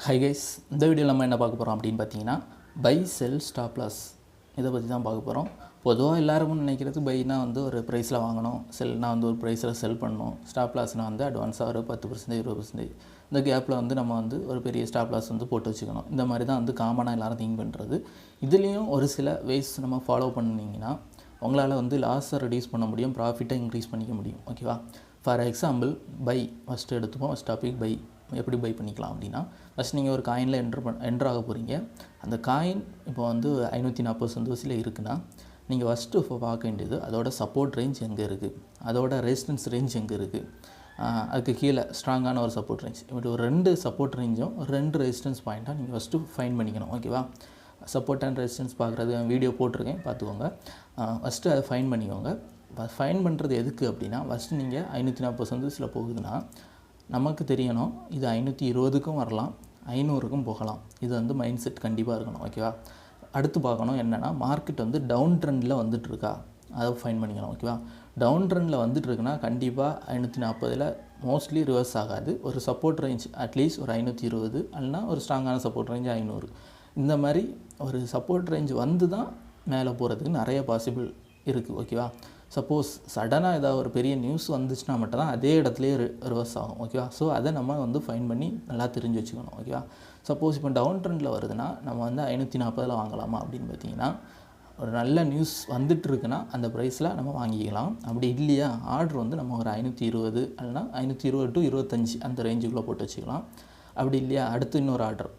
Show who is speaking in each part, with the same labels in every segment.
Speaker 1: Hi guys, இந்த வீடியோவில் நம்ம என்ன பார்க்க போகிறோம் அப்படின்னு பார்த்தீங்கன்னா பை செல் ஸ்டாப் லாஸ் இதை பற்றி தான் பார்க்க போகிறோம். பொதுவாக எல்லாருக்கும் நினைக்கிறது பைனா வந்து ஒரு ப்ரைஸில் வாங்கணும், செல்னா வந்து ஒரு ப்ரைஸில் செல் பண்ணணும், ஸ்டாப் லாஸ்னால் வந்து அட்வான்ஸாக ஒரு 10% 20% இந்த கேப்பில் வந்து நம்ம வந்து ஒரு பெரிய ஸ்டாப் லாஸ் வந்து போட்டு வச்சுக்கணும். இந்த மாதிரி தான் வந்து காமனாக எல்லோரும் திங்க் பண்ணுறது. இதுலேயும் ஒரு சில வேஸ் நம்ம ஃபாலோ பண்ணிங்கன்னா உங்களால் வந்து லாஸை ரெடியூஸ் பண்ண முடியும், ப்ராஃபிட்டை இன்க்ரீஸ் பண்ணிக்க முடியும். ஓகேவா? ஃபார் எக்ஸாம்பிள் பை ஃபஸ்ட்டு எடுத்துப்போம். ஃபஸ்ட் டாபிக் பை எப்படி பை பண்ணிக்கலாம் அப்படின்னா, ஃபஸ்ட் நீங்கள் ஒரு காயினில் என்ட்ரு ஆக போகிறீங்க. அந்த காயின் இப்போ வந்து 540 சந்தோஷத்தில் இருக்குன்னா நீங்கள் ஃபஸ்ட்டு இப்போ பார்க்க வேண்டியது அதோட சப்போர்ட் ரேஞ்ச் எங்கே இருக்குது, அதோட ரெசிஸ்டன்ஸ் ரேஞ்ச் எங்கே இருக்குது, அதுக்கு கீழே ஸ்ட்ராங்கான ஒரு சப்போர்ட் ரேஞ்ச், இப்படி ஒரு 2 சப்போர்ட் ரேஞ்சும் 2 ரெசிஸ்டன்ஸ் பாயிண்ட்டாக நீங்கள் ஃபஸ்ட்டு ஃபைண்ட் பண்ணிக்கணும். ஓகேவா? சப்போர்ட் அண்ட் ரெசிஸ்டன்ஸ் பார்க்குறது வீடியோ போட்டிருக்கேன், பார்த்துக்கோங்க. ஃபஸ்ட்டு அதை ஃபைண்ட் பண்ணிக்கோங்க. ஃபைண்ட் பண்ணுறது எதுக்கு அப்படின்னா, ஃபஸ்ட்டு நீங்கள் 540 சந்தோஷத்தில் போகுதுன்னா நமக்கு தெரியணும் இது 520க்கும் வரலாம், 500க்கும் போகலாம். இது வந்து மைண்ட் செட் கண்டிப்பாக இருக்கணும். ஓகேவா? அடுத்து பார்க்கணும் என்னென்னா, மார்க்கெட் வந்து டவுன் ட்ரெண்டில் வந்துட்டுருக்கா, அதை ஃபைன் பண்ணிக்கணும். ஓகேவா? டவுன் ட்ரெண்டில் வந்துட்டுருக்குன்னா கண்டிப்பாக 540 மோஸ்ட்லி ரிவர்ஸ் ஆகாது. ஒரு சப்போர்ட் ரேஞ்ச் அட்லீஸ்ட் ஒரு 520 இல்லைனா ஒரு ஸ்ட்ராங்கான சப்போர்ட் ரேஞ்ச் 500, இந்த மாதிரி ஒரு சப்போர்ட் ரேஞ்ச் வந்து தான் மேலே போகிறதுக்கு நிறைய பாசிபிள் இருக்குது. ஓகேவா? சப்போஸ் சடனாக ஏதாவது ஒரு பெரிய நியூஸ் வந்துச்சுன்னா மட்டும்தான் அதே இடத்துலையே ரிவர்ஸ் ஆகும். ஓகேவா? ஸோ அதை நம்ம வந்து ஃபைன் பண்ணி நல்லா தெரிஞ்சு வச்சுக்கணும். ஓகேவா? சப்போஸ் இப்போ டவுன் ட்ரெண்டில் வருதுன்னா நம்ம வந்து 540 வாங்கலாமா அப்படின்னு பார்த்தீங்கன்னா, ஒரு நல்ல நியூஸ் வந்துட்டுருக்குன்னா அந்த ப்ரைஸில் நம்ம வாங்கிக்கலாம். அப்படி இல்லையா, ஆர்டர் வந்து நம்ம ஒரு 520 இல்லைனா 520 to 25 அந்த ரேஞ்சுக்குள்ளே போட்டு வச்சுக்கலாம். அப்படி இல்லையா, அடுத்து இன்னொரு ஆர்டர்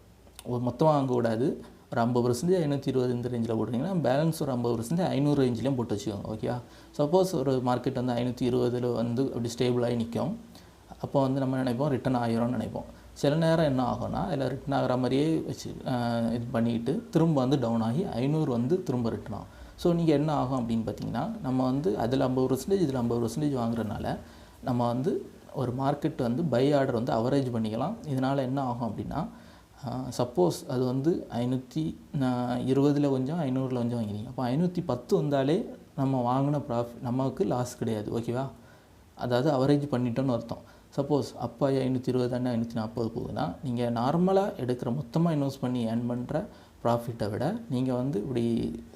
Speaker 1: மொத்தமாக வாங்கக்கூடாது, ஒரு 50% 520 இந்த ரேஞ்சில் போட்டிங்கன்னா பேலன்ஸ் ஒரு 50% 500 ரேஞ்சிலையும் போட்டு வச்சுக்கோங்க. ஓகேவா? சப்போஸ் ஒரு மார்க்கெட் வந்து 520 வந்து அப்படி ஸ்டேபிளாகி நிற்கும், அப்போ வந்து நம்ம நினைப்போம் ரிட்டன் ஆகிரும்னு நினைப்போம். சில நேரம் என்ன ஆகும்னா, இதில் ரிட்டன் ஆகிற மாதிரியே வச்சு இது பண்ணிக்கிட்டு திரும்ப வந்து டவுன் ஆகி 500 வந்து திரும்ப ரிட்டன் ஆகும். ஸோ நீங்கள் என்ன ஆகும் அப்படின்னு பார்த்தீங்கன்னா, நம்ம வந்து அதில் 50% இதில் 50% வாங்குறதுனால நம்ம வந்து ஒரு மார்க்கெட் வந்து பை ஆர்டர் வந்து அவரேஜ் பண்ணிக்கலாம். இதனால் என்ன ஆகும் அப்படின்னா, சப்போஸ் அது வந்து 520 கொஞ்சம் 500 கொஞ்சம் வாங்கினீங்க, அப்போ 510 வந்தாலே நம்ம வாங்கின ப்ராஃபிட் நமக்கு லாஸ் கிடையாது. ஓகேவா? அதாவது அவரேஜ் பண்ணிட்டோன்னு அர்த்தம். சப்போஸ் அப்போ 520 தானே 540 போகுதுன்னா நீங்கள் நார்மலாக எடுக்கிற மொத்தமாக இன்வெஸ்ட் பண்ணி ஏர்ன் பண்ணுற ப்ராஃபிட்டை விட நீங்கள் வந்து இப்படி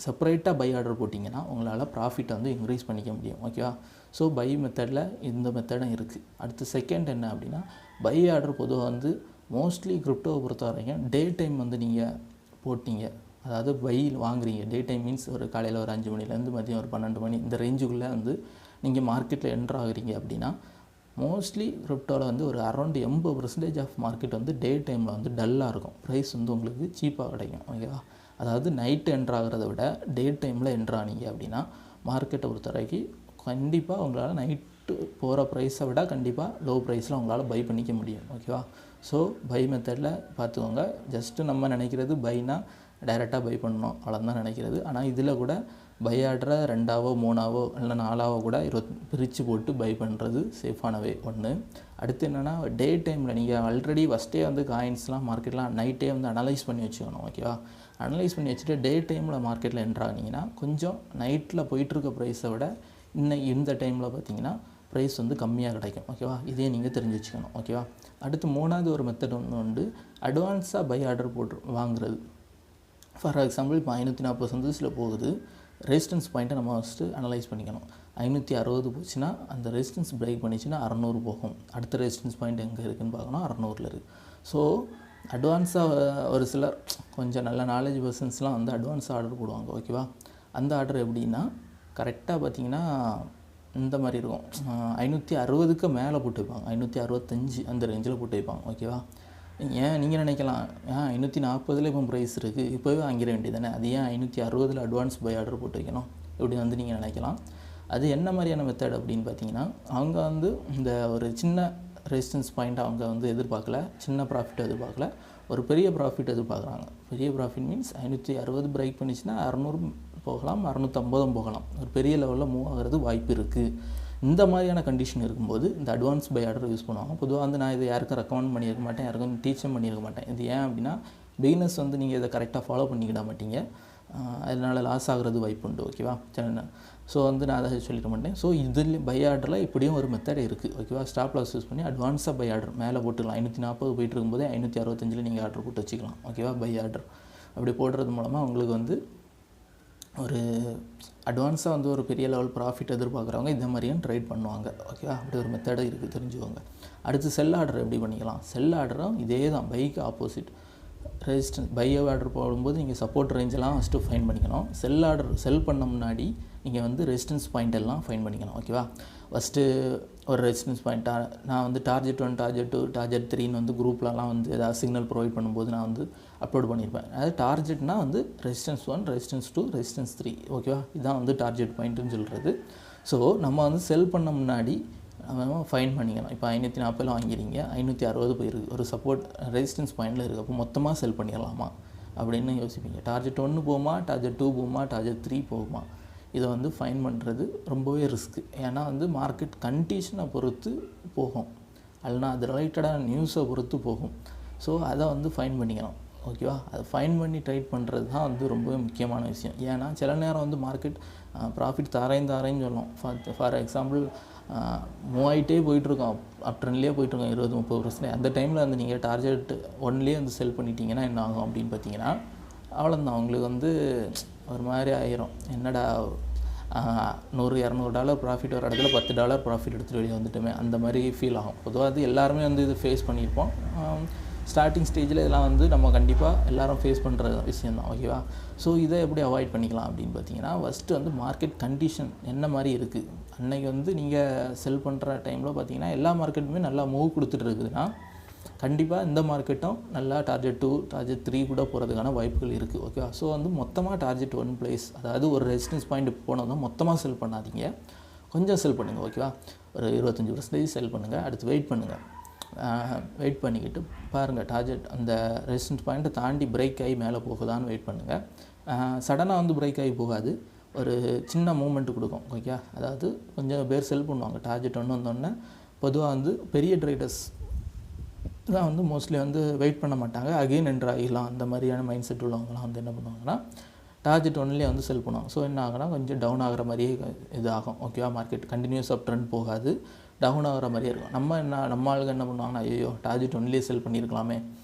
Speaker 1: செப்பரேட்டாக பை ஆர்டர் போட்டிங்கன்னா உங்களால் ப்ராஃபிட்டை வந்து இன்க்ரீஸ் பண்ணிக்க முடியும். ஓகேவா? ஸோ பை மெத்தடில் இந்த மெத்தடும் இருக்குது. அடுத்து செகண்ட் என்ன அப்படின்னா, பை ஆர்டர் பொதுவாக வந்து மோஸ்ட்லி கிரிப்டோவை பொறுத்த வரைக்கும் டே டைம் வந்து நீங்கள் போட்டிங்க, அதாவது பை வாங்குறீங்க. டே டைம் மீன்ஸ் ஒரு காலையில் ஒரு 5 மணிலேருந்து மதியம் ஒரு 12 மணி இந்த ரேஞ்சுக்குள்ளே வந்து நீங்கள் மார்க்கெட்டில் என்ட்ரு ஆகுறீங்க அப்படின்னா மோஸ்ட்லி கிரிப்டோவில் வந்து ஒரு அரௌண்ட் 80% ஆஃப் மார்க்கெட் வந்து டே டைமில் வந்து டல்லாக இருக்கும். ப்ரைஸ் வந்து உங்களுக்கு சீப்பாக கிடைக்கும். ஓகேவா? அதாவது நைட்டு என்ட்ரு ஆகிறத விட டே டைமில் என்ட்ரு ஆனீங்க அப்படின்னா மார்க்கெட்டை பொறுத்த வரைக்கும் கண்டிப்பாக உங்களால் நைட்டு போகிற ப்ரைஸை விட கண்டிப்பாக லோ ப்ரைஸில் உங்களால் பை பண்ணிக்க முடியும். ஓகேவா? ஸோ பை மெத்தடில் பார்த்துக்கோங்க. ஜஸ்ட்டு நம்ம நினைக்கிறது பைனா டைரெக்டாக பை பண்ணணும் அவ்வளோதான் நினைக்கிறது. ஆனால் இதில் கூட பை ஆர்டரை 2ஆவோ 3ஆவோ இல்லை 4ஆவோ கூட பிரித்து போட்டு பை பண்ணுறது சேஃபானவே ஒன்று. அடுத்து என்னென்னா, டே டைமில் நீங்கள் ஆல்ரெடி ஃபஸ்ட்டே வந்து காயின்ஸ்லாம் மார்க்கெட்லாம் நைட்டே வந்து அனலைஸ் பண்ணி வச்சுக்கணும். ஓகேவா? அனலைஸ் பண்ணி வச்சுட்டு டே டைமில் மார்க்கெட்டில் என்ட்ராகினீங்கன்னா கொஞ்சம் நைட்டில் போயிட்டுருக்க ப்ரைஸை விட இந்த டைமில் பார்த்தீங்கன்னா ப்ரைஸ் வந்து கம்மியாக கிடைக்கும். ஓகேவா? இதே நீங்கள் தெரிஞ்சு வச்சுக்கணும். ஓகேவா? அடுத்து 3ஆவது ஒரு மெத்தட் ஒன்று அட்வான்ஸாக பை ஆர்டர் போட்டு வாங்குறது. ஃபார் எக்ஸாம்பிள் இப்போ 540 சந்தோஷத்தில் போகுது, ரெசிஸ்டன்ஸ் பாயிண்ட்டை நம்ம ஃபஸ்ட்டு அனலைஸ் பண்ணிக்கணும். 560 போச்சுன்னா அந்த ரெசிஸ்டன்ஸ் பிரேக் பண்ணிச்சுன்னா 600 போகும். அடுத்த ரெசிஸ்டன்ஸ் பாயிண்ட் எங்கே இருக்குதுன்னு பார்க்கணும், 600 இருக்குது. ஸோ அட்வான்ஸாக ஒரு சிலர் கொஞ்சம் நல்ல நாலேஜ் பர்சன்ஸ்லாம் வந்து அட்வான்ஸாக ஆர்டர் போடுவாங்க. ஓகேவா? அந்த ஆர்டர் எப்படின்னா கரெக்டாக பார்த்தீங்கன்னா இந்த மாதிரி இருக்கும், 560க்கு மேலே போட்டு வைப்பாங்க, 565 அந்த ரேஞ்சில் போட்டு வைப்பாங்க. ஓகேவா? ஏன் நீங்கள் நினைக்கலாம், 540 இப்போ ப்ரைஸ் இருக்குது, இப்போவே வாங்கிட வேண்டியது தானே, அது ஏன் 560 அட்வான்ஸ் பை ஆர்டர் போட்டு வைக்கணும் இப்படி வந்து நீங்கள் நினைக்கலாம். அது என்ன மாதிரியான மெத்தட் அப்படின்னு பார்த்தீங்கன்னா, அவங்க வந்து இந்த ஒரு சின்ன ரெசிஸ்டன்ஸ் பாயிண்ட் அவங்க வந்து எதிர்பார்க்கல, சின்ன ப்ராஃபிட் எதிர்பார்க்கல, ஒரு பெரிய ப்ராஃபிட் எதிர்பார்க்குறாங்க. பெரிய ப்ராஃபிட் மீன்ஸ் 560 பிரேக் பண்ணிச்சுன்னா 600 போகலாம், 650 போகலாம், ஒரு பெரிய லெவலில் மூவ் ஆகிறது வாய்ப்பு இருக்குது. இந்த மாதிரியான கண்டிஷன் இருக்கும்போது இந்த அட்வான்ஸ் பை ஆர்டர் யூஸ் பண்ணுவாங்க. பொதுவாக வந்து நான் இதை யாருக்கும் ரெக்கமெண்ட் பண்ணியிருக்க மாட்டேன், யாருக்கும் டீச்சும் பண்ணியிருக்க மாட்டேன். இது ஏன் அப்படின்னா, பிகினர்ஸ் வந்து நீங்கள் இதை கரெக்டாக ஃபாலோ பண்ணிக்கிட மாட்டீங்க, அதனால் லாஸ் ஆகிறது வாய்ப்பு உண்டு. ஓகேவா? ஸோ வந்து நான் அதை சொல்லிட மாட்டேன். ஸோ இதில் பை ஆர்டரில் இப்படியும் ஒரு மெத்தட் இருக்குது. ஓகேவா, ஸ்டாப் லாஸ் யூஸ் பண்ணி அட்வான்ஸாக பை ஆர்டர் மேலே போட்டுக்கலாம். 540 போயிட்டு இருக்கும்போதே 565 நீங்கள் ஆர்டர் போட்டு வச்சுக்கலாம். ஓகேவா, பை ஆர்டர் அப்படி போடுறது மூலமாக உங்களுக்கு வந்து ஒரு அட்வான்ஸாக வந்து ஒரு பெரிய லெவல் ப்ராஃபிட் எதிர்பார்க்குறவங்க இந்த மாதிரியும் ட்ரேட் பண்ணுவாங்க. ஓகேவா, அப்படி ஒரு மெத்தடு இருக்குது, தெரிஞ்சுக்கோங்க. அடுத்து செல் ஆர்டர் எப்படி பண்ணிக்கலாம்? செல் ஆர்டரும் இதே தான், பைக்கு ஆப்போசிட். ரெசிஸ்டன்ஸ் பை ஆர்டர் போடும்போது நீங்கள் சப்போர்ட் ரேஞ்செல்லாம் ஃபஸ்ட்டு ஃபைன் பண்ணிக்கணும். செல் ஆர்டர் செல் பண்ண முன்னாடி நீங்கள் வந்து ரெசிஸ்டன்ஸ் பாயிண்ட் எல்லாம் ஃபைன் பண்ணிக்கணும். ஓகேவா, ஃபஸ்ட்டு ஒரு ரெசிஸ்டன்ஸ் பாயிண்ட்டாக நான் வந்து டார்கெட் 1, டார்கெட் 2, டார்கெட் 3ன்னு வந்து குரூப்லலாம் வந்து ஏதாவது சிக்னல் ப்ரொவைட் பண்ணும்போது நான் வந்து அப்லோட் பண்ணியிருப்பேன். அதாவது டார்கெட்னா வந்து ரெசிஸ்டன்ஸ் 1, ரெசிஸ்டன்ஸ் 2, ரெசிஸ்டன்ஸ் 3. ஓகேவா, இதுதான் வந்து டார்கெட் பாயிண்ட்டுன்னு சொல்கிறது. ஸோ நம்ம வந்து செல் பண்ண முன்னாடி நம்ம ஃபைன் பண்ணிக்கலாம். இப்போ 540 வாங்கிறீங்க, 560 போயிருக்கு, ஒரு சப்போர்ட் ரெசிஸ்டன்ஸ் பாயிண்டில் இருக்குது. அப்போ மொத்தமாக செல் பண்ணிடலாமா அப்படின்னு யோசிப்பீங்க. டார்கெட் 1 போகுமா, டார்கெட் 2 போகுமா, டார்கெட் 3 போகுமா? இதை வந்து ஃபைன் பண்ணுறது ரொம்பவே ரிஸ்க்கு. ஏன்னா வந்து மார்க்கெட் கண்டிஷனை பொறுத்து போகும், இல்லைனா அது ரிலேட்டடான நியூஸை பொறுத்து போகும். ஸோ அதை வந்து ஃபைன் பண்ணிக்கணும். ஓகேவா, அதை ஃபைன் பண்ணி ட்ரேட் பண்ணுறது தான் வந்து ரொம்பவே முக்கியமான விஷயம். ஏன்னா சில நேரம் வந்து மார்க்கெட் ப்ராஃபிட் தாரேன்னு சொல்லணும். ஃபார் எக்ஸாம்பிள் மூவாயிட்டே போயிட்டுருக்கோம், அப் ட்ரெண்ட்லேயே போயிட்டுருக்கோம் 20-30%. அந்த டைமில் வந்து நீங்கள் டார்கெட் 1லேயே வந்து செல் பண்ணிட்டீங்கன்னா என்ன ஆகும் அப்படின்னு பார்த்தீங்கன்னா, அவ்வளோதான், உங்களுக்கு வந்து ஒரு மாதிரி ஆயிரும். என்னடா $100-200 ப்ராஃபிட் வர இடத்துல $10 ப்ராஃபிட் எடுத்துகிட்டு வெளியே வந்துட்டுமே, அந்த மாதிரி ஃபீல் ஆகும். பொதுவாக அது எல்லாருமே வந்து இது ஃபேஸ் பண்ணியிருப்போம். ஸ்டார்டிங் ஸ்டேஜில் இதெல்லாம் வந்து நம்ம கண்டிப்பாக எல்லோரும் ஃபேஸ் பண்ணுற விஷயந்தான். ஓகேவா, ஸோ இதை எப்படி அவாய்ட் பண்ணிக்கலாம் அப்படின்னு பார்த்தீங்கன்னா, ஃபஸ்ட்டு வந்து மார்க்கெட் கண்டிஷன் என்ன மாதிரி இருக்குது. அன்றைக்கி வந்து நீங்கள் செல் பண்ணுற டைமில் பார்த்தீங்கன்னா எல்லா மார்க்கெட்டுமே நல்லா மூவ் கொடுத்துட்டு இருக்குதுன்னா, கண்டிப்பாக இந்த மார்க்கெட்டும் நல்லா டார்கெட் 2, டார்கெட் 3 கூட போகிறதுக்கான வாய்ப்புகள் இருக்குது. ஓகேவா, ஸோ வந்து மொத்தமாக டார்கெட் 1 பிளேஸ், அதாவது ஒரு ரெசிஸ்டன்ஸ் பாயிண்ட் போனதும் மொத்தமாக செல் பண்ணாதீங்க, கொஞ்சம் செல் பண்ணுங்கள். ஓகேவா, ஒரு 25% செல் பண்ணுங்கள். அடுத்து வெயிட் பண்ணுங்கள். வெயிட் பண்ணிக்கிட்டு பாருங்கள், டார்கெட் அந்த ரெசிஸ்டன்ஸ் பாயிண்ட்டை தாண்டி பிரேக் ஆகி மேலே போகுதான்னு வெயிட் பண்ணுங்கள். சடனாக வந்து பிரேக் ஆகி போகாது, ஒரு சின்ன மூமெண்ட் கொடுக்கும். ஓகே, அதாவது கொஞ்சம் பேர் செல் பண்ணுவாங்க. டார்கெட் 1 வந்தோடனே பொதுவாக வந்து பெரிய ட்ரேடர்ஸ் தான் வந்து மோஸ்ட்லி வந்து வெயிட் பண்ண மாட்டாங்க, அகெயின் என்ட்ரு ஆகிடலாம் அந்த மாதிரியான மைண்ட் செட் உள்ளவங்களாம் வந்து என்ன பண்ணுவாங்கன்னா டார்கெட் 1லேயே வந்து செல் பண்ணுவாங்க. ஸோ என்ன ஆகுனா கொஞ்சம் டவுன் ஆகிற மாதிரியே இது ஆகும். ஓகேவா, மார்க்கெட் கண்டினியூஸ் அப் ட்ரெண்ட் போகாது, டவுன் ஆகிற மாதிரியே இருக்கும். நம்ம ஆளுங்க என்ன பண்ணுவாங்கன்னா, ஐயோ டார்கெட் 1லேயே செல் பண்ணியிருக்கலாமே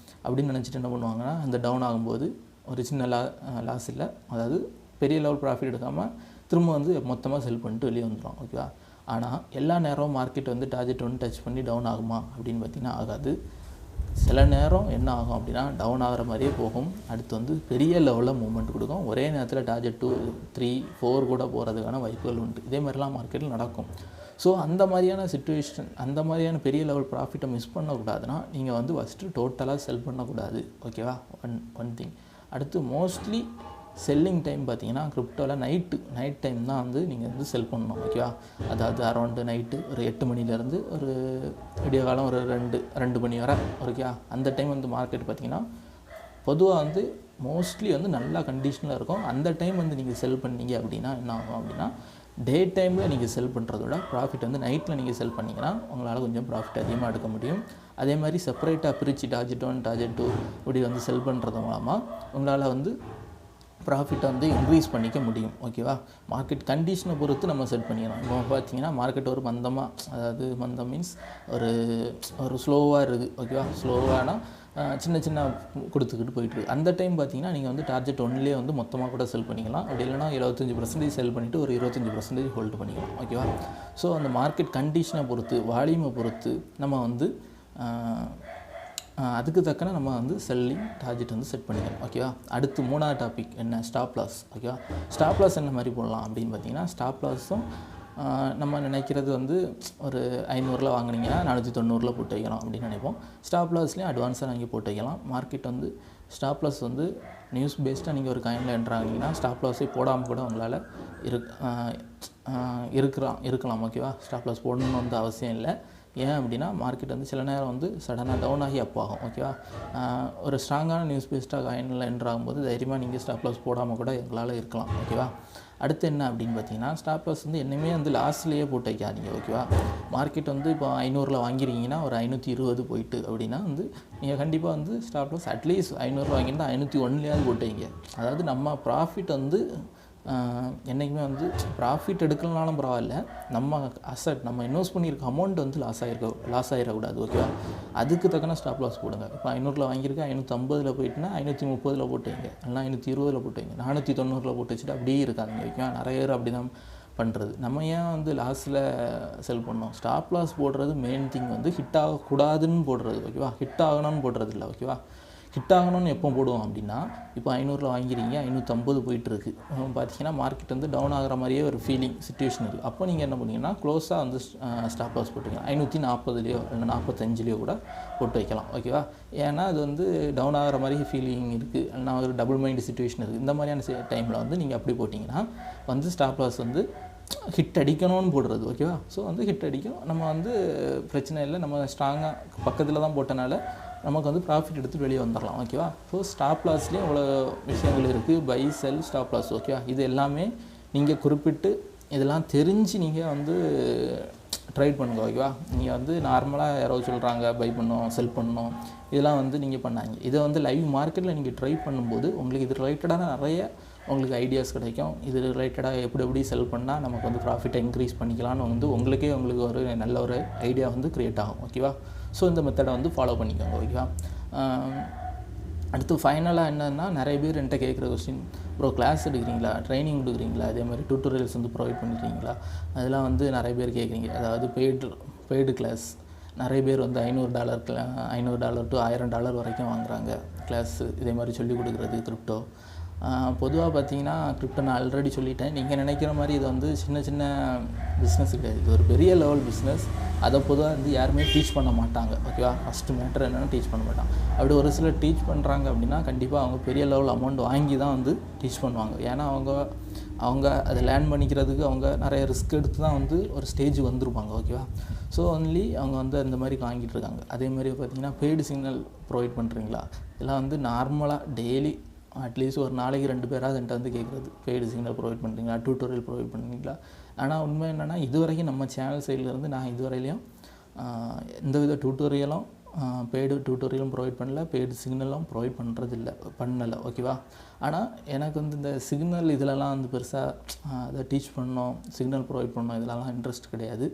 Speaker 1: அப்படின்னு நினச்சிட்டு என்ன பண்ணுவாங்கன்னா, அந்த டவுன் ஆகும்போது ஒரு சின்ன லாஸ் இல்லை, அதாவது பெரிய லெவல் ப்ராஃபிட் எடுக்காமல் திரும்ப வந்து மொத்தமாக செல் பண்ணிட்டு வெளியே வந்துடும். ஓகேவா, ஆனால் எல்லா நேரம் மார்க்கெட் வந்து டார்கெட் 1 டச் பண்ணி டவுன் ஆகுமா அப்படின்னு பார்த்திங்கன்னா ஆகாது. சில நேரம் என்ன ஆகும் அப்படின்னா டவுன் ஆகிற மாதிரியே போகும், அடுத்து வந்து பெரிய லெவலில் மூவ்மெண்ட் கொடுக்கும், ஒரே நேரத்தில் டார்கெட் 2, 3, 4 கூட போகிறதுக்கான வாய்ப்புகள் உண்டு. இதே மாதிரிலாம் மார்க்கெட்டில் நடக்கும். ஸோ அந்த மாதிரியான சிச்சுவேஷன், அந்த மாதிரியான பெரிய லெவல் ப்ராஃபிட்டை மிஸ் பண்ணக்கூடாதுன்னா நீங்கள் வந்து ஃபஸ்ட்டு டோட்டலாக செல் பண்ணக்கூடாது. ஓகேவா, ஒன் திங். அடுத்து மோஸ்ட்லி செல்லிங் டைம் பார்த்தீங்கன்னா கிரிப்டோவில் நைட் டைம் தான் வந்து நீங்கள் வந்து செல் பண்ணணும். ஓகேவா, அதாவது அரௌண்டு நைட்டு ஒரு 8 மணிலேருந்து ஒரு விடிய காலம் ஒரு 2 மணி வரை. ஓகேவா, அந்த டைம் வந்து மார்க்கெட் பார்த்தீங்கன்னா பொதுவாக வந்து மோஸ்ட்லி வந்து நல்லா கண்டிஷனில் இருக்கும். அந்த டைம் வந்து நீங்கள் செல் பண்ணீங்க அப்படின்னா என்ன ஆகும் அப்படின்னா, டே டைமில் நீங்கள் செல் பண்ணுறத விட ப்ராஃபிட் வந்து நைட்டில் நீங்கள் செல் பண்ணிங்கன்னா உங்களால் கொஞ்சம் ப்ராஃபிட் அதிகமாக எடுக்க முடியும். அதே மாதிரி செப்பரேட்டாக பிரித்து டார்கெட் 1, டார்கெட் 2 இப்படி வந்து செல் பண்ணுறது மூலமாக உங்களால் வந்து ப்ராஃபிட்டை வந்து இன்க்ரீஸ் பண்ணிக்க முடியும். ஓகேவா, மார்க்கெட் கண்டிஷனை பொறுத்து நம்ம செட் பண்ணிக்கலாம். இப்போ பார்த்தீங்கன்னா மார்க்கெட் ஒரு மந்தமாக, அதாவது மந்தம் மீன்ஸ் ஒரு ஸ்லோவாக இருக்குது. ஓகேவா, ஸ்லோவானா சின்ன கொடுத்துக்கிட்டு போயிட்டுருக்கு. அந்த டைம் பார்த்தீங்கன்னா நீங்கள் வந்து டார்கெட் 1லேயே வந்து மொத்தமாக கூட செல் பண்ணிக்கலாம். அப்படி இல்லைனா 75% செல் பண்ணிவிட்டு ஒரு 25% ஹோல்டு பண்ணிக்கலாம். ஓகேவா, ஸோ அந்த மார்க்கெட் கண்டிஷனை பொறுத்து, வால்யூமை பொறுத்து நம்ம வந்து அதுக்கு தக்கன நம்ம வந்து செல்லிங் டார்கெட் வந்து செட் பண்ணிக்கலாம். ஓகேவா, அடுத்து 3வது டாபிக் என்ன, ஸ்டாப் லாஸ். ஓகேவா, ஸ்டாப் லாஸ் என்ன மாதிரி போடலாம் அப்படின்னு பார்த்தீங்கன்னா, ஸ்டாப் லாஸும் நம்ம நினைக்கிறது வந்து ஒரு 500 வாங்கினீங்கன்னா 490 போட்டு வைக்கலாம் அப்படின்னு நினைப்போம். ஸ்டாப் லாஸ்லேயும் அட்வான்ஸாக நீங்கள் போட்டு வைக்கலாம். மார்க்கெட் வந்து ஸ்டாப் லாஸ் வந்து நியூஸ் பேஸ்டாக நீங்கள் ஒரு காயினில் என்ட்ராங்கிங்கன்னா ஸ்டாப் லாஸே போடாமல் கூட உங்களால் இருக்கலாம். ஓகேவா, ஸ்டாப் லாஸ் போடணும்னு வந்து அவசியம் இல்லை. ஏன் அப்படின்னா மார்க்கெட் வந்து சில நேரம் வந்து சடனாக டவுன் ஆகி அப் ஆகும். ஓகேவா, ஒரு ஸ்ட்ராங்கான நியூஸ் பேஸ்டாக காயினில் என்ட்ராகும்போது தைரியமாக நீங்கள் ஸ்டாப் லாஸ் போடாமல் கூட எங்களால் இருக்கலாம். ஓகேவா, அடுத்து என்ன அப்படின்னு பார்த்தீங்கன்னா, ஸ்டாப் லாஸ் வந்து என்னமே வந்து லாஸ்ட்லேயே போட்டு வைக்காதீங்க. ஓகேவா, மார்க்கெட் வந்து இப்போ 500 வாங்கிருக்கீங்கன்னா ஒரு 520 போயிட்டு அப்படின்னா வந்து நீங்கள் கண்டிப்பாக வந்து ஸ்டாப் லாஸ் அட்லீஸ்ட் 500 வாங்கியிருந்தால் 501 போட்டு வைங்க. அதாவது நம்ம ப்ராஃபிட் வந்து என்றைக்குமே வந்து ப்ராஃபிட் எடுக்கலனாலும் பரவாயில்ல, நம்ம அசட் நம்ம இன்வெஸ்ட் பண்ணியிருக்க அமௌண்ட் வந்து லாஸ் ஆகிடக்கூடாது. ஓகேவா? அதுக்கு தக்கன ஸ்டாப் லாஸ் போடுங்க. இப்போ 500 வாங்கியிருக்கேன், 550 போயிட்டுனா 530 போட்டு வைங்க, இல்லைனா 520 போட்டு வைங்க, 490 போட்டு வச்சுட்டு அப்படியே இருக்காதுங்க. ஓகேவா? நிறைய பேர் அப்படி தான் பண்ணுறது. நம்ம ஏன் வந்து லாஸில் செல் பண்ணோம்? ஸ்டாப் லாஸ் போடுறது மெயின் திங் வந்து ஹிட் ஆகக்கூடாதுன்னு போடுறது. ஓகேவா? ஹிட் ஆகணும்னு போடுறது இல்லை. ஓகேவா? ஹிட் ஆகணும்னு எப்போ போடுவோம் அப்படின்னா, இப்போ 500 வாங்கிறீங்க, 550 போயிட்டுருக்கு, பார்த்தீங்கன்னா மார்க்கெட் வந்து டவுன் ஆகிற மாதிரியே ஒரு சிச்சுவேஷன் இருக்குது. அப்போ நீங்கள் என்ன பண்ணிங்கன்னா க்ளோஸாக வந்து ஸ்டாப் லாஸ் போட்டுக்கலாம். 540லையோ இல்லை 45லையோ கூட போட்டு வைக்கலாம். ஓகேவா? ஏன்னா அது வந்து டவுன் ஆகிற மாதிரி ஃபீலிங் இருக்குது, இல்லைனா ஒரு டபுள் மைண்ட் சிச்சுவேஷன் இருக்குது. இந்த மாதிரியான டைமில் வந்து நீங்கள் அப்படி போட்டிங்கன்னா வந்து ஸ்டாப் லாஸ் வந்து ஹிட் அடிக்கணும்னு போடுறது. ஓகேவா? ஸோ வந்து ஹிட் அடிக்கும், நம்ம வந்து பிரச்சனை இல்லை, நம்ம ஸ்ட்ராங்காக பக்கத்தில் தான் போட்டனால நமக்கு வந்து ப்ராஃபிட் எடுத்து வெளியே வந்துடலாம். ஓகேவா? ஸோ ஸ்டாப் லாஸ்லேயும் அவ்வளோ விஷயங்கள் இருக்குது. Buy sell stop loss. ஓகேவா? இது எல்லாமே நீங்கள் குறிப்பிட்டு இதெல்லாம் தெரிஞ்சு நீங்கள் வந்து ட்ரேட் பண்ணுங்க. ஓகேவா? நீங்கள் வந்து நார்மலாக யாரோ சொல்கிறாங்க பை பண்ணணும் செல் பண்ணணும், இதெல்லாம் வந்து நீங்கள் பண்ணாங்க. இதை வந்து லைவ் மார்க்கெட்டில் நீங்கள் ட்ரை பண்ணும்போது உங்களுக்கு இது ரிலேட்டடான நிறைய உங்களுக்கு ஐடியாஸ் கிடைக்கும். இது ரிலேட்டடாக எப்படி செல் பண்ணால் நமக்கு வந்து ப்ராஃபிட்டை இன்க்ரீஸ் பண்ணிக்கலான்னு வந்து உங்களுக்கு ஒரு நல்ல ஒரு ஐடியா வந்து க்ரியேட் ஆகும். ஓகேவா? ஸோ இந்த மெத்தடை வந்து ஃபாலோ பண்ணிக்கோங்க. ஓகேவா? அடுத்து ஃபைனலாக என்னென்னா, நிறைய பேர் என்கிட்ட கேட்குற கொஸ்டின், ப்ரோ கிளாஸ் எடுக்கிறீங்களா, ட்ரைனிங் கொடுக்குறீங்களா, அதே மாதிரி டியூட்டோரியல்ஸ் வந்து ப்ரொவைட் பண்ணிக்கிறீங்களா, அதெல்லாம் வந்து நிறைய பேர் கேட்குறீங்க. அதாவது பெய்டு கிளாஸ் நிறைய பேர் வந்து $500 to $1000 வரைக்கும் வாங்குகிறாங்க கிளாஸு. இதே மாதிரி சொல்லிக் கொடுக்குறது கிரிப்டோ. பொதுவாக பார்த்தீங்கன்னா கிரிப்டோ நான் ஆல்ரெடி சொல்லிட்டேன். நீங்கள் நினைக்கிற மாதிரி இது வந்து சின்ன பிஸ்னஸ் கிடையாது, இது ஒரு பெரிய லெவல் பிஸ்னஸ். அதை பொதுவாக வந்து யாருமே டீச் பண்ண மாட்டாங்க. ஓகேவா? ஃபஸ்ட்டு மேட்டர் என்னென்னா டீச் பண்ண மாட்டாங்க. அப்படி ஒரு சிலர் டீச் பண்ணுறாங்க அப்படின்னா கண்டிப்பாக அவங்க பெரிய லெவல் அமௌண்ட் வாங்கி தான் வந்து டீச் பண்ணுவாங்க. ஏன்னா அவங்க அதை லேர்ன் பண்ணிக்கிறதுக்கு அவங்க நிறைய ரிஸ்க் எடுத்து தான் வந்து ஒரு ஸ்டேஜ் வந்திருப்பாங்க. ஓகேவா? ஸோ ஒன்லி அவங்க வந்து அந்த மாதிரி வாங்கிட்டு இருக்காங்க. அதேமாதிரி பார்த்திங்கன்னா பெய்டு சிக்னல் ப்ரொவைட் பண்ணுறீங்களா, இதெல்லாம் வந்து நார்மலாக டெய்லி அட்லீஸ்ட் ஒரு நாளைக்கு 2 பேராக என்கிட்ட வந்து கேட்குறது, பெய்டு சிக்னல் ப்ரொவைட் பண்ணுறீங்களா, டியூட்டோரியல் ப்ரொவைட் பண்ணுறீங்களா. ஆனால் உண்மை என்னென்னா, இது வரைக்கும் நம்ம சேனல் சைட்லேருந்து நான் இதுவரையிலையும் எந்தவித டியூட்டோரியலும் பெய்டு டியூட்டோரியலும் ப்ரொவைட் பண்ணல, பெய்டு சிக்னலும் ப்ரொவைட் பண்ணலை. ஓகேவா? ஆனால் எனக்கு வந்து இந்த சிக்னல் இதிலலாம் வந்து பெருசாக அதை டீச் பண்ணோம், சிக்னல் ப்ரொவைட் பண்ணோம், இதெல்லாம் இன்ட்ரெஸ்ட் கிடையாது.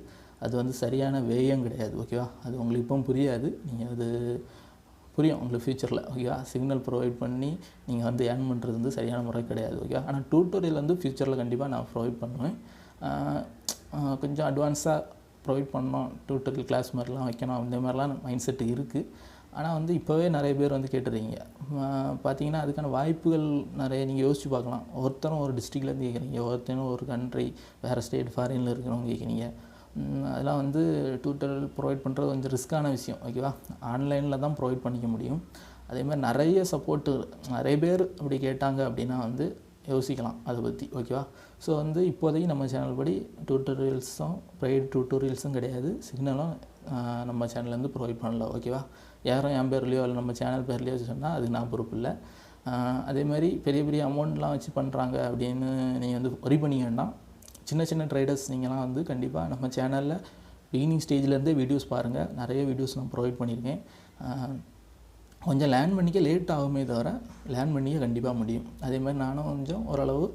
Speaker 1: அது வந்து சரியான வேயம் கிடையாது. ஓகேவா? அது உங்களுக்கு இப்போ புரியாது, நீங்கள் அது புரியும் உங்களுக்கு ஃப்யூச்சரில். ஓகேவா? சிக்னல் ப்ரொவைட் பண்ணி நீங்கள் வந்து ஏர்ன் பண்ணுறது வந்து சரியான முறை கிடையாது. ஓகேவா? ஆனால் டியூட்டோரியல் வந்து ஃப்யூச்சரில் கண்டிப்பாக நான் ப்ரொவைட் பண்ணுவேன். கொஞ்சம் அட்வான்ஸாக ப்ரொவைட் பண்ணோம், டியூட்டோரியல் கிளாஸ் மாதிரிலாம் வைக்கணும், இந்த மாதிரிலாம் மைண்ட் செட்டு இருக்குது. ஆனால் வந்து இப்போவே நிறைய பேர் வந்து கேட்டுறீங்க. பார்த்தீங்கன்னா அதுக்கான வாய்ப்புகள் நிறைய நீங்கள் யோசிச்சு பார்க்கலாம். ஒருத்தரும் ஒரு டிஸ்ட்ரிக்ட்லேருந்து கேட்குறீங்க, ஒருத்தரும் ஒரு கண்ட்ரி வேறு ஸ்டேட் ஃபாரினில் இருக்கிறவங்க கேட்குறீங்க. அதெல்லாம் வந்து டியூட்டோரியல் ப்ரொவைட் பண்ணுறது கொஞ்சம் ரிஸ்க்கான விஷயம். ஓகேவா? ஆன்லைனில் தான் ப்ரொவைட் பண்ணிக்க முடியும். அதேமாதிரி நிறைய சப்போர்ட்டு நிறைய பேர் அப்படி கேட்டாங்க அப்படின்னா வந்து யோசிக்கலாம் அதை பற்றி. ஓகேவா? ஸோ வந்து இப்போதைக்கு நம்ம சேனல் படி டியூட்டோரியல்ஸும் ப்ரைவேட் டியூட்டோரியல்ஸும் கிடையாது, சிக்னலும் நம்ம சேனல்லேருந்து ப்ரொவைட் பண்ணல. ஓகேவா? யாரும் என் பேர்லையோ இல்லை நம்ம சேனல் பேர்லையோ சொன்னால் அது நான் பொறுப்பு இல்லை. அதேமாதிரி பெரிய அமௌண்ட்லாம் வச்சு பண்ணுறாங்க அப்படின்னு நீங்கள் வந்து ஒரி பண்ணிக்க வேண்டாம். சின்ன ட்ரேடர்ஸ் நீங்களாம் வந்து கண்டிப்பாக நம்ம சேனலில் பிகினிங் ஸ்டேஜ்லேருந்தே வீடியோஸ் பாருங்கள். நிறைய வீடியோஸ் நான் ப்ரொவைட் பண்ணியிருக்கேன். கொஞ்சம் லேர்ன் பண்ணிக்க லேட் ஆகுமே தவிர லேர்ன் பண்ணிக்க கண்டிப்பாக முடியும். அதேமாதிரி நானும் கொஞ்சம் ஓரளவு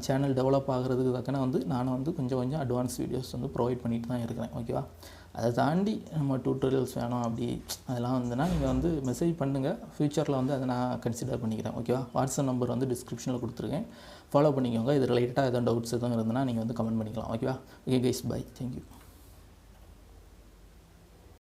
Speaker 1: சேனல் டெவலப் ஆகிறதுக்கு தக்கன வந்து நானும் வந்து கொஞ்சம் அட்வான்ஸ் வீடியோஸ் வந்து ப்ரொவைட் பண்ணிட்டு தான் இருக்கிறேன். ஓகேவா? அதை தாண்டி நம்ம டியூட்டோரியல்ஸ் வேணும் அப்படி அதெல்லாம் வந்துன்னா நீங்கள் வந்து மெசேஜ் பண்ணுங்கள். ஃப்யூச்சரில் வந்து அதை நான் கன்சிடர் பண்ணிக்கிறேன். ஓகேவா? வாட்ஸ்அப் நம்பர் வந்து டிஸ்கிரிப்ஷனில் கொடுத்துருக்கேன், ஃபாலோ பண்ணிக்கோங்க. இது ரிலேட்டடாக எதுவும் டவுட்ஸ் எதுவும் இருந்ததுன்னா நீங்கள் வந்து கமெண்ட் பண்ணிக்கலாம். ஓகேவா? Okay guys, bye, thank you.